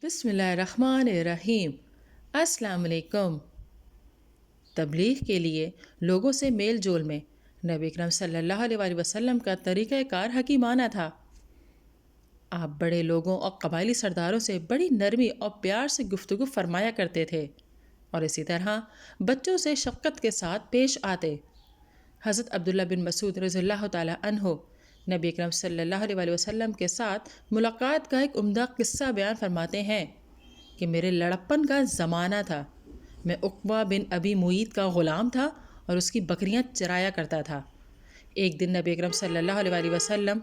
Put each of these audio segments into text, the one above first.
بسم اللہ الرحمن الرحیم۔ السلام علیکم۔ تبلیغ کے لیے لوگوں سے میل جول میں نبی اکرم صلی اللہ علیہ وآلہ وسلم کا طریقہ کار حکیمانہ تھا۔ آپ بڑے لوگوں اور قبائلی سرداروں سے بڑی نرمی اور پیار سے گفتگو فرمایا کرتے تھے اور اسی طرح بچوں سے شفقت کے ساتھ پیش آتے۔ حضرت عبداللہ بن مسعود رضی اللہ تعالیٰ عنہ نبی اکرم صلی اللہ علیہ وآلہ وسلم کے ساتھ ملاقات کا ایک عمدہ قصہ بیان فرماتے ہیں کہ میرے لڑپن کا زمانہ تھا۔ میں عقبہ بن ابی معیط کا غلام تھا اور اس کی بکریاں چرایا کرتا تھا۔ ایک دن نبی اکرم صلی اللہ علیہ وآلہ وسلم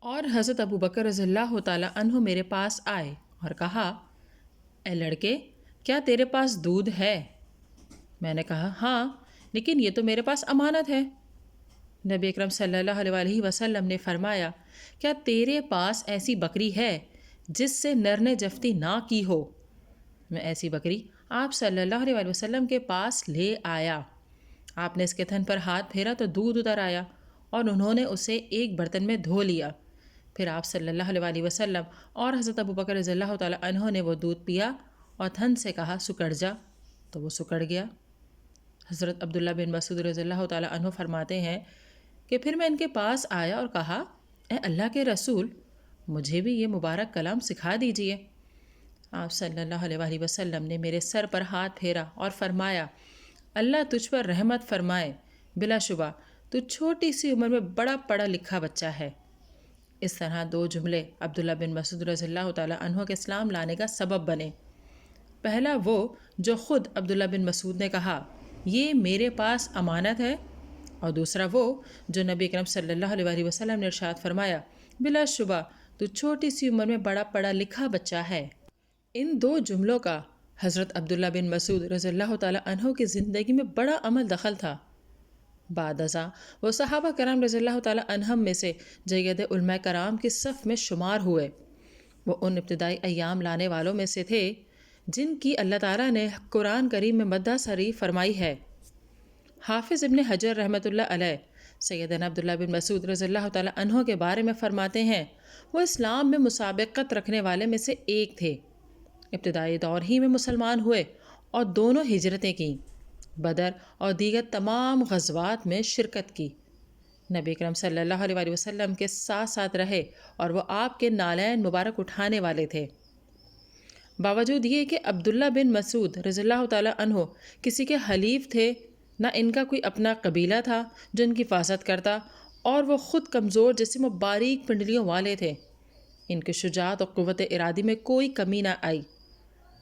اور حضرت ابو بکر رضی اللہ تعالیٰ عنہ میرے پاس آئے اور کہا، اے لڑکے، کیا تیرے پاس دودھ ہے؟ میں نے کہا، ہاں، لیکن یہ تو میرے پاس امانت ہے۔ نبی اکرم صلی اللہ علیہ وآلہ وسلم نے فرمایا، کیا تیرے پاس ایسی بکری ہے جس سے نر نے جفتی نہ کی ہو؟ میں ایسی بکری آپ صلی اللہ علیہ وآلہ وسلم کے پاس لے آیا۔ آپ نے اس کے تھن پر ہاتھ پھیرا تو دودھ اتر آیا اور انہوں نے اسے ایک برتن میں دھو لیا۔ پھر آپ صلی اللہ علیہ وآلہ وسلم اور حضرت ابو بکر رضی اللہ تعالیٰ عنہ نے وہ دودھ پیا اور تھن سے کہا، سکڑ جا، تو وہ سکڑ گیا۔ حضرت عبداللہ بن مسعود رضی اللہ تعالیٰ عنہ فرماتے ہیں کہ پھر میں ان کے پاس آیا اور کہا، اے اللہ کے رسول، مجھے بھی یہ مبارک کلام سکھا دیجئے۔ آپ صلی اللہ علیہ وآلہ وسلم نے میرے سر پر ہاتھ پھیرا اور فرمایا، اللہ تجھ پر رحمت فرمائے، بلا شبہ تو چھوٹی سی عمر میں بڑا پڑھا لکھا بچہ ہے۔ اس طرح دو جملے عبداللہ بن مسعود رضی اللہ تعالیٰ عنہ کے اسلام لانے کا سبب بنے۔ پہلا وہ جو خود عبداللہ بن مسعود نے کہا، یہ میرے پاس امانت ہے، اور دوسرا وہ جو نبی اکرم صلی اللہ علیہ وآلہ وسلم نے ارشاد فرمایا، بلا شبہ تو چھوٹی سی عمر میں بڑا پڑھا لکھا بچہ ہے۔ ان دو جملوں کا حضرت عبداللہ بن مسعود رضی اللہ تعالیٰ عنہ کی زندگی میں بڑا عمل دخل تھا۔ بعد ازاں وہ صحابہ کرام رضی اللہ تعالیٰ عنہم میں سے جید علماء کرام کی صف میں شمار ہوئے۔ وہ ان ابتدائی ایام لانے والوں میں سے تھے جن کی اللہ تعالیٰ نے قرآن کریم میں مدح سری فرمائی ہے۔ حافظ ابن حجر رحمۃ اللہ علیہ سیدنا عبداللہ بن مسعود رضی اللہ تعالیٰ عنہ کے بارے میں فرماتے ہیں، وہ اسلام میں مسابقت رکھنے والے میں سے ایک تھے۔ ابتدائی دور ہی میں مسلمان ہوئے اور دونوں ہجرتیں کیں، بدر اور دیگر تمام غزوات میں شرکت کی۔ نبی اکرم صلی اللہ علیہ وآلہ وسلم کے ساتھ ساتھ رہے اور وہ آپ کے نالین مبارک اٹھانے والے تھے۔ باوجود یہ کہ عبداللہ بن مسعود رضی اللہ تعالیٰ عنہ کسی کے حلیف تھے، نہ ان کا کوئی اپنا قبیلہ تھا جو ان کی حفاظت کرتا، اور وہ خود کمزور جسم و باریک پنڈلیوں والے تھے، ان کی شجاعت اور قوت ارادی میں کوئی کمی نہ آئی۔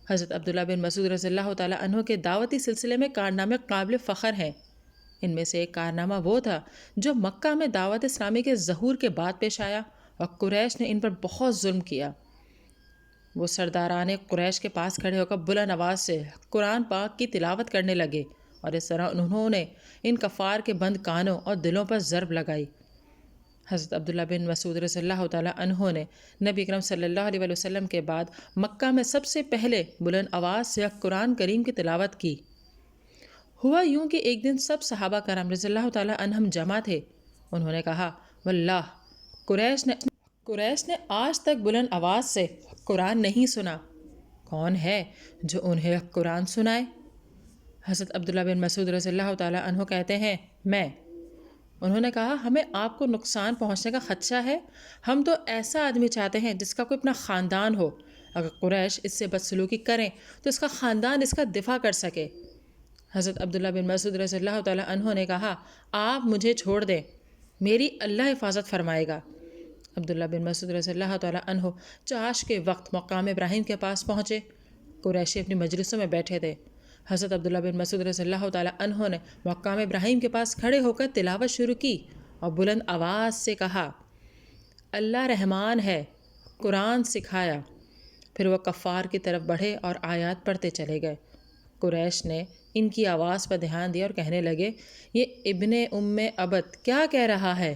حضرت عبداللہ بن مسعود رضی اللہ تعالیٰ عنہ کے دعوتی سلسلے میں کارنامے قابل فخر ہیں۔ ان میں سے ایک کارنامہ وہ تھا جو مکہ میں دعوت اسلامی کے ظہور کے بعد پیش آیا اور قریش نے ان پر بہت ظلم کیا۔ وہ سرداران قریش کے پاس کھڑے ہو کر بلند آواز سے قرآن پاک کی تلاوت کرنے لگے، اور اس طرح انہوں نے ان کفار کے بند کانوں اور دلوں پر ضرب لگائی۔ حضرت عبداللہ بن مسعود رضی اللہ تعالیٰ عنہ نے نبی اکرم صلی اللہ علیہ وآلہ وسلم کے بعد مکہ میں سب سے پہلے بلند آواز سے قرآن کریم کی تلاوت کی۔ ہوا یوں کہ ایک دن سب صحابہ کرام رضی اللہ تعالیٰ عنہم جمع تھے۔ انہوں نے کہا، واللہ قریش نے آج تک بلند آواز سے قرآن نہیں سنا، کون ہے جو انہیں قرآن سنائے؟ حضرت عبداللہ بن مسعود رضی اللہ تعالیٰ عنہ کہتے ہیں، میں۔ انہوں نے کہا، ہمیں آپ کو نقصان پہنچنے کا خدشہ ہے، ہم تو ایسا آدمی چاہتے ہیں جس کا کوئی اپنا خاندان ہو، اگر قریش اس سے بدسلوکی کریں تو اس کا خاندان اس کا دفاع کر سکے۔ حضرت عبداللہ بن مسعود رضی اللہ تعالیٰ عنہ نے کہا، آپ مجھے چھوڑ دیں، میری اللہ حفاظت فرمائے گا۔ عبداللہ بن مسعود رضی اللہ تعالیٰ عنہ چاش کے وقت مقام ابراہیم کے پاس پہنچے۔ قریشی اپنی مجلسوں میں بیٹھے تھے۔ حضرت عبداللہ بن مسعود رضی اللہ تعالیٰ عنہ نے مقام ابراہیم کے پاس کھڑے ہو کر تلاوت شروع کی اور بلند آواز سے کہا، اللہ رحمان ہے، قرآن سکھایا۔ پھر وہ کفار کی طرف بڑھے اور آیات پڑھتے چلے گئے۔ قریش نے ان کی آواز پر دھیان دیا اور کہنے لگے، یہ ابن ام عبد کیا کہہ رہا ہے؟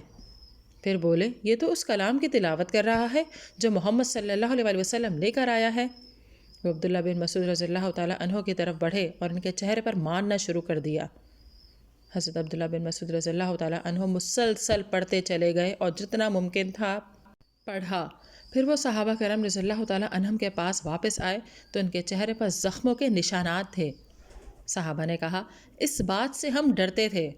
پھر بولے، یہ تو اس کلام کی تلاوت کر رہا ہے جو محمد صلی اللہ علیہ وآلہ وسلم لے کر آیا ہے۔ وہ عبداللہ بن مسعود رضی اللہ تعالیٰ عنہ کی طرف بڑھے اور ان کے چہرے پر مارنا شروع کر دیا۔ حضرت عبداللہ بن مسعود رضی اللہ تعالیٰ عنہ مسلسل پڑھتے چلے گئے اور جتنا ممکن تھا پڑھا۔ پھر وہ صحابہ کرام رضی اللہ تعالیٰ عنہم کے پاس واپس آئے تو ان کے چہرے پر زخموں کے نشانات تھے۔ صحابہ نے کہا، اس بات سے ہم ڈرتے تھے۔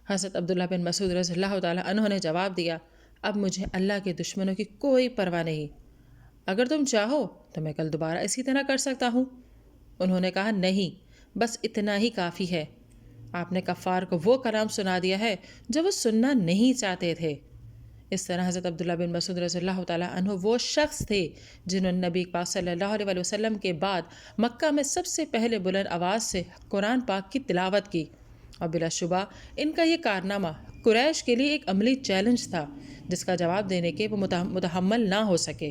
حضرت عبداللہ بن مسعود رضی اللہ تعالیٰ عنہ نے جواب دیا، اب مجھے اللہ کے دشمنوں کی کوئی پرواہ نہیں، اگر تم چاہو تو میں کل دوبارہ اسی طرح کر سکتا ہوں۔ انہوں نے کہا، نہیں، بس اتنا ہی کافی ہے۔ آپ نے کفار کو وہ کلام سنا دیا ہے جو وہ سننا نہیں چاہتے تھے۔ اس طرح حضرت عبداللہ بن مسعود رضی اللہ تعالیٰ عنہ وہ شخص تھے جنہوں نے نبی پاک صلی اللہ علیہ وسلم کے بعد مکہ میں سب سے پہلے بلند آواز سے قرآن پاک کی تلاوت کی، اور بلا شبہ ان کا یہ کارنامہ قریش کے لیے ایک عملی چیلنج تھا جس کا جواب دینے کے وہ متحمل نہ ہو سکے۔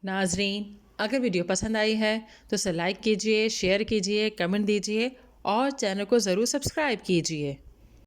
ناظرین، اگر ویڈیو پسند آئی ہے تو اسے لائک کیجئے، شیئر کیجئے، کمنٹ دیجئے اور چینل کو ضرور سبسکرائب کیجئے۔